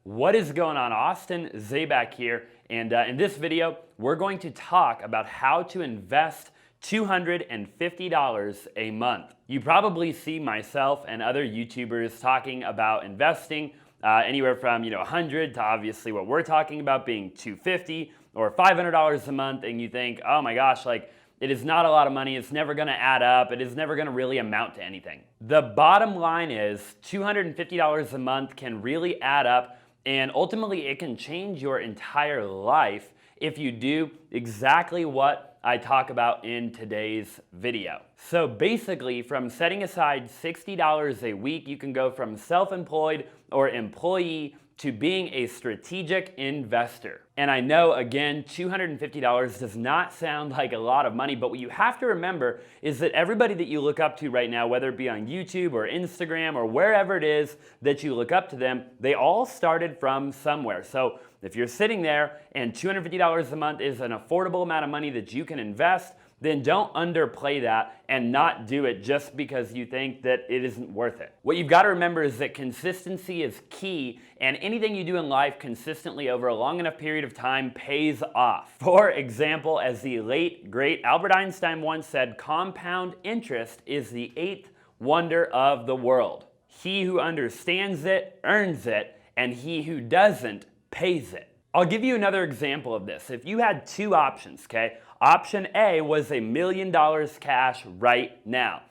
What is going on, Austin? Zaback here, and in this video, we're going to talk about how to invest $250 a month. You probably see myself and other YouTubers talking about investing anywhere from 100 to obviously what we're talking about being $250 or $500 a month, and you think, oh my gosh, like it is not a lot of money, it's never gonna add up, it is never gonna really amount to anything. The bottom line is $250 a month can really add up, and ultimately it can change your entire life if you do exactly what I talk about in today's video. So basically, from setting aside $60 a week, you can go from self-employed or employee to being a strategic investor. And I know, again, $250 does not sound like a lot of money, but what you have to remember is that everybody that you look up to right now, whether it be on YouTube or Instagram or wherever it is that you look up to them, they all started from somewhere. So if you're sitting there and $250 a month is an affordable amount of money that you can invest, then don't underplay that and not do it just because you think that it isn't worth it. What you've got to remember is that consistency is key, and anything you do in life consistently over a long enough period of time pays off. For example, as the late, great Albert Einstein once said, compound interest is the eighth wonder of the world. He who understands it earns it, and he who doesn't pays it. I'll give you another example of this. If you had two options, okay? Option A was $1 million cash right now.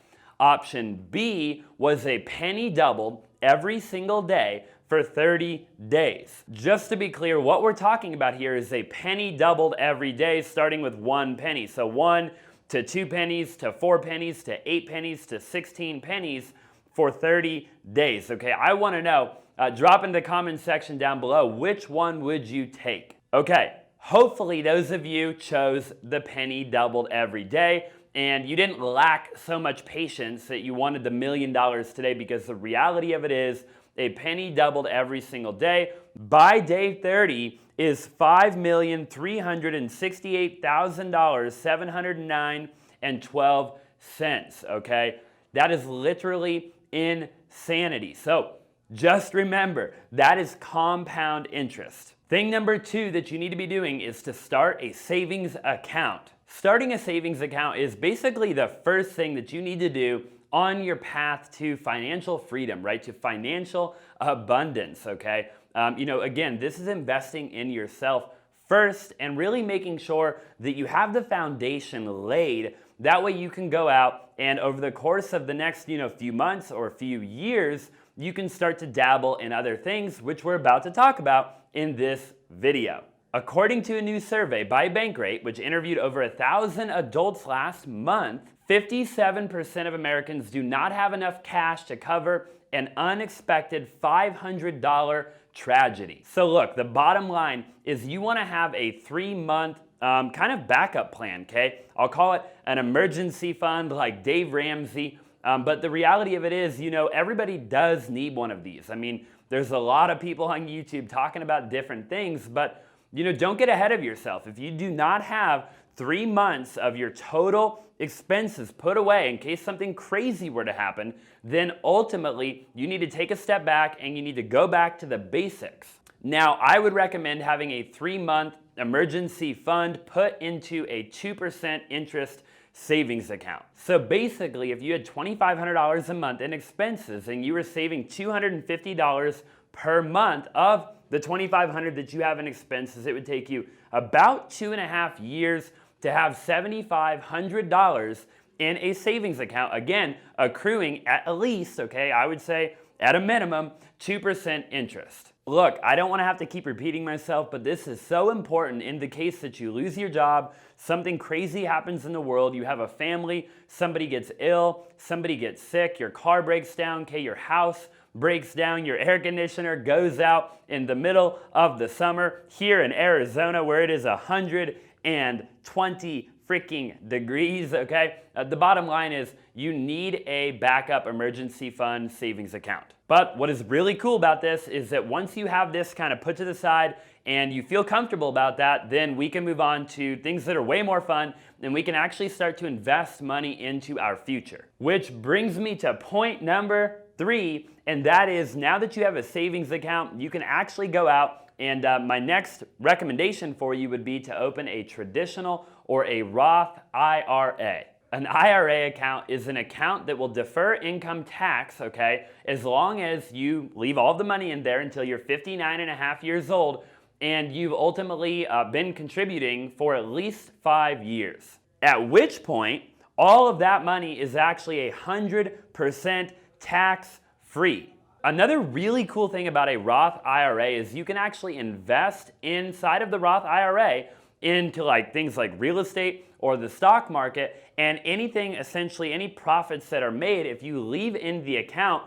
Option B was a penny doubled every single day for 30 days. Just to be clear, what we're talking about here is a penny doubled every day, starting with 1 penny. So 1 to 2 pennies to 4 pennies to 8 pennies to 16 pennies for 30 days. Okay, I want to know, drop in the comment section down below, which one would you take? Okay. Hopefully those of you chose the penny doubled every day and you didn't lack so much patience that you wanted the $1 million today, because the reality of it is a penny doubled every single day by day 30 is $5,368,709.12, okay? That is literally insanity. So just remember, that is compound interest. Thing number 2 that you need to be doing is to start a savings account. Starting a savings account is basically the first thing that you need to do on your path to financial freedom, right? To financial abundance, okay? Again, this is investing in yourself first and really making sure that you have the foundation laid. That way you can go out and over the course of the next, few months or few years, you can start to dabble in other things, which we're about to talk about in this video. According to a new survey by Bankrate, which interviewed over 1,000 adults last month, 57% of Americans do not have enough cash to cover an unexpected $500 tragedy. So look, the bottom line is you want to have a 3-month kind of backup plan, okay? I'll call it an emergency fund like Dave Ramsey. But the reality of it is, everybody does need one of these. I mean, there's a lot of people on YouTube talking about different things, but, don't get ahead of yourself. If you do not have 3 months of your total expenses put away in case something crazy were to happen, then ultimately you need to take a step back and you need to go back to the basics. Now, I would recommend having a 3-month emergency fund put into a 2% interest savings account. So basically, if you had $2,500 a month in expenses and you were saving $250 per month of the $2,500 that you have in expenses, it would take you about 2.5 years to have $7,500 in a savings account. Again, accruing at least, okay, I would say at a minimum, 2% interest. Look, I don't want to have to keep repeating myself, but this is so important in the case that you lose your job, something crazy happens in the world, you have a family, somebody gets ill, somebody gets sick, your car breaks down, okay, your house breaks down, your air conditioner goes out in the middle of the summer here in Arizona where it is 120 freaking degrees, okay? The bottom line is you need a backup emergency fund savings account. But what is really cool about this is that once you have this kind of put to the side and you feel comfortable about that, then we can move on to things that are way more fun and we can actually start to invest money into our future. Which brings me to point number 3, and that is now that you have a savings account, you can actually go out and my next recommendation for you would be to open a traditional or a Roth IRA. An IRA account is an account that will defer income tax, okay, as long as you leave all the money in there until you're 59 and a half years old and you've ultimately been contributing for at least 5 years. At which point, all of that money is actually 100% tax-free. Another really cool thing about a Roth IRA is you can actually invest inside of the Roth IRA into like things like real estate or the stock market, and anything, essentially any profits that are made, if you leave in the account,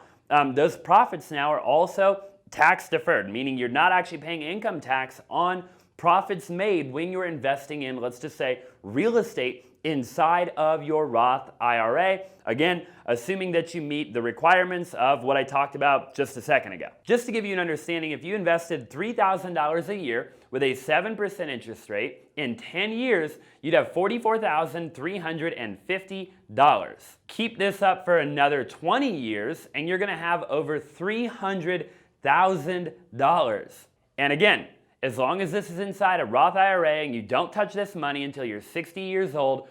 those profits now are also tax deferred, meaning you're not actually paying income tax on profits made when you're investing in, let's just say, real estate inside of your Roth IRA. Again, assuming that you meet the requirements of what I talked about just a second ago. Just to give you an understanding, if you invested $3,000 a year with a 7% interest rate, in 10 years, you'd have $44,350. Keep this up for another 20 years, and you're gonna have over $300,000. And again, as long as this is inside a Roth IRA and you don't touch this money until you're 60 years old,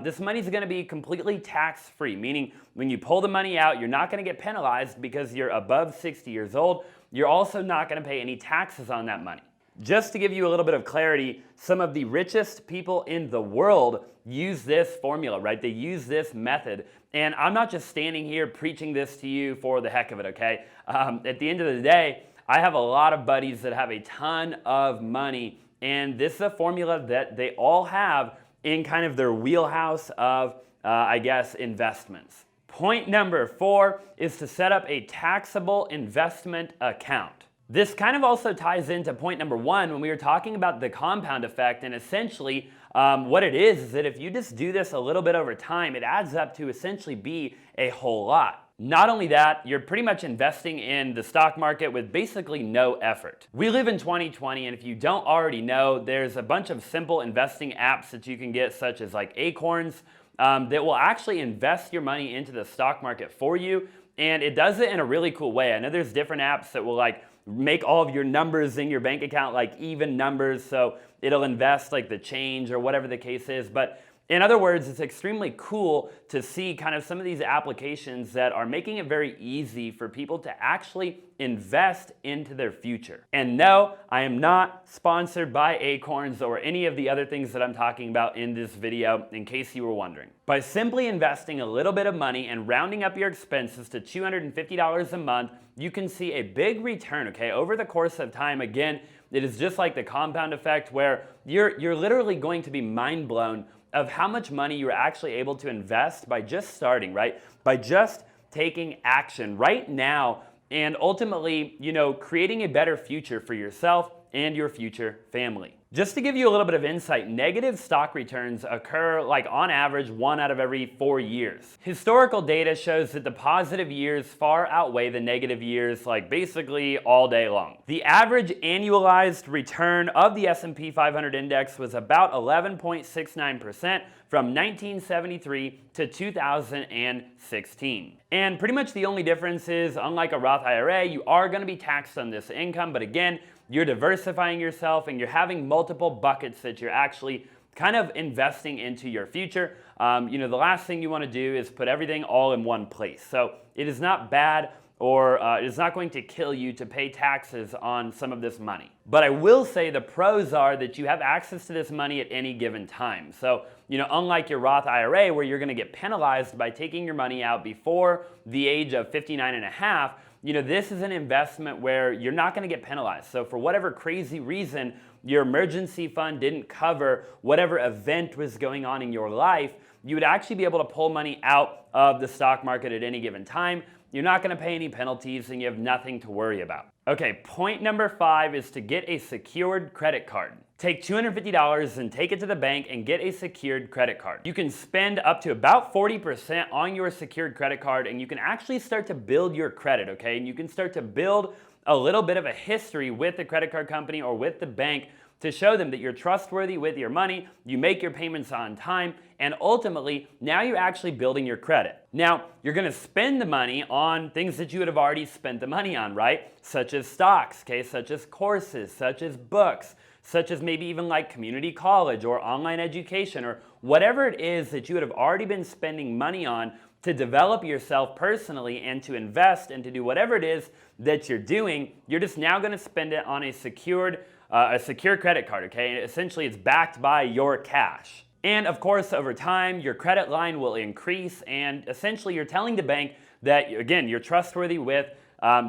this money is going to be completely tax-free, meaning when you pull the money out, you're not going to get penalized because you're above 60 years old. You're also not going to pay any taxes on that money. Just to give you a little bit of clarity, some of the richest people in the world use this formula, right? They use this method. And I'm not just standing here preaching this to you for the heck of it, okay? At the end of the day, I have a lot of buddies that have a ton of money, and this is a formula that they all have in kind of their wheelhouse of, I guess, investments. Point number 4 is to set up a taxable investment account. This kind of also ties into point number 1 when we were talking about the compound effect, and essentially what it is that if you just do this a little bit over time, it adds up to essentially be a whole lot. Not only that, you're pretty much investing in the stock market with basically no effort. We live in 2020, and if you don't already know, there's a bunch of simple investing apps that you can get, such as like Acorns, that will actually invest your money into the stock market for you, and it does it in a really cool way. I know there's different apps that will like make all of your numbers in your bank account like even numbers, so it'll invest like the change or whatever the case is, but in other words, it's extremely cool to see kind of some of these applications that are making it very easy for people to actually invest into their future. And no, I am not sponsored by Acorns or any of the other things that I'm talking about in this video, in case you were wondering. By simply investing a little bit of money and rounding up your expenses to $250 a month, you can see a big return, okay, over the course of time. Again, it is just like the compound effect where you're literally going to be mind blown of how much money you're actually able to invest by just starting, right? By just taking action right now and ultimately, creating a better future for yourself and your future family. Just to give you a little bit of insight, negative stock returns occur like on average 1 out of every 4 years. Historical data shows that the positive years far outweigh the negative years like basically all day long. The average annualized return of the S&P 500 index was about 11.69% from 1973 to 2016. And pretty much the only difference is, unlike a Roth IRA, you are going to be taxed on this income, but again, you're diversifying yourself and you're having multiple buckets that you're actually kind of investing into your future. The last thing you want to do is put everything all in one place. So it is not bad or it is not going to kill you to pay taxes on some of this money. But I will say the pros are that you have access to this money at any given time. So, unlike your Roth IRA where you're going to get penalized by taking your money out before the age of 59 and a half, this is an investment where you're not going to get penalized. So for whatever crazy reason, your emergency fund didn't cover whatever event was going on in your life, you would actually be able to pull money out of the stock market at any given time. You're not going to pay any penalties and you have nothing to worry about. Okay, point number 5 is to get a secured credit card. Take $250 and take it to the bank and get a secured credit card. You can spend up to about 40% on your secured credit card and you can actually start to build your credit, okay? And you can start to build a little bit of a history with the credit card company or with the bank to show them that you're trustworthy with your money, you make your payments on time, and ultimately, now you're actually building your credit. Now, you're gonna spend the money on things that you would have already spent the money on, right? Such as stocks, okay, such as courses, such as books, such as maybe even like community college or online education or whatever it is that you would have already been spending money on to develop yourself personally and to invest and to do whatever it is that you're doing. You're just now gonna spend it on a secure credit card, okay? And essentially it's backed by your cash. And of course, over time, your credit line will increase, and essentially you're telling the bank that, again, you're trustworthy with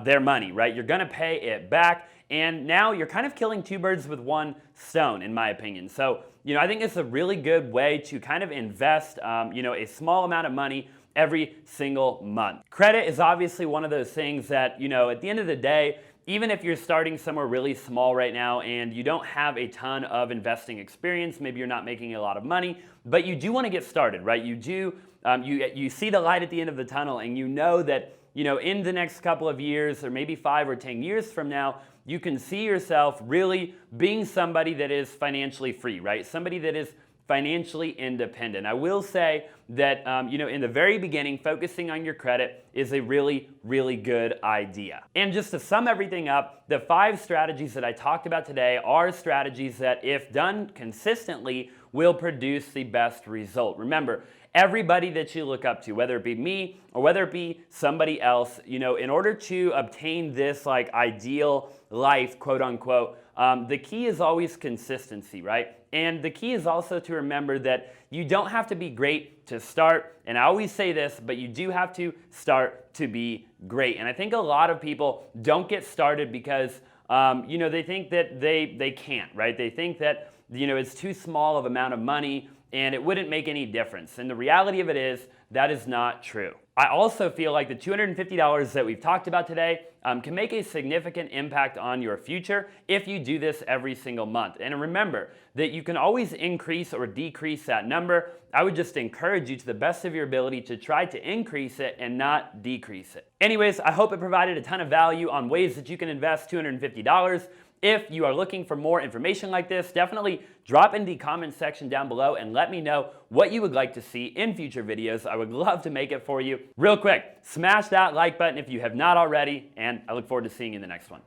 their money, right? You're gonna pay it back, and now you're kind of killing two birds with one stone, in my opinion. So, I think it's a really good way to kind of invest, a small amount of money every single month. Credit is obviously one of those things that, at the end of the day, even if you're starting somewhere really small right now and you don't have a ton of investing experience, maybe you're not making a lot of money, but you do want to get started, right? You do, you see the light at the end of the tunnel, and you know that, in the next couple of years or maybe 5 or 10 years from now, you can see yourself really being somebody that is financially free, right? Somebody that is financially independent. I will say that, in the very beginning, focusing on your credit is a really, really good idea. And just to sum everything up, the 5 strategies that I talked about today are strategies that, if done consistently, will produce the best result. Remember, everybody that you look up to, whether it be me or whether it be somebody else, in order to obtain this like ideal life, quote unquote, the key is always consistency, right? And the key is also to remember that you don't have to be great to start. And I always say this, but you do have to start to be great. And I think a lot of people don't get started because, they think that they can't, right? They think that, it's too small of amount of money and it wouldn't make any difference. And the reality of it is that is not true. I also feel like the $250 that we've talked about today can make a significant impact on your future if you do this every single month. And remember that you can always increase or decrease that number. I would just encourage you to the best of your ability to try to increase it and not decrease it. Anyways, I hope it provided a ton of value on ways that you can invest $250. If you are looking for more information like this, definitely drop in the comment section down below and let me know what you would like to see in future videos. I would love to make it for you. Real quick, smash that like button if you have not already, and I look forward to seeing you in the next one.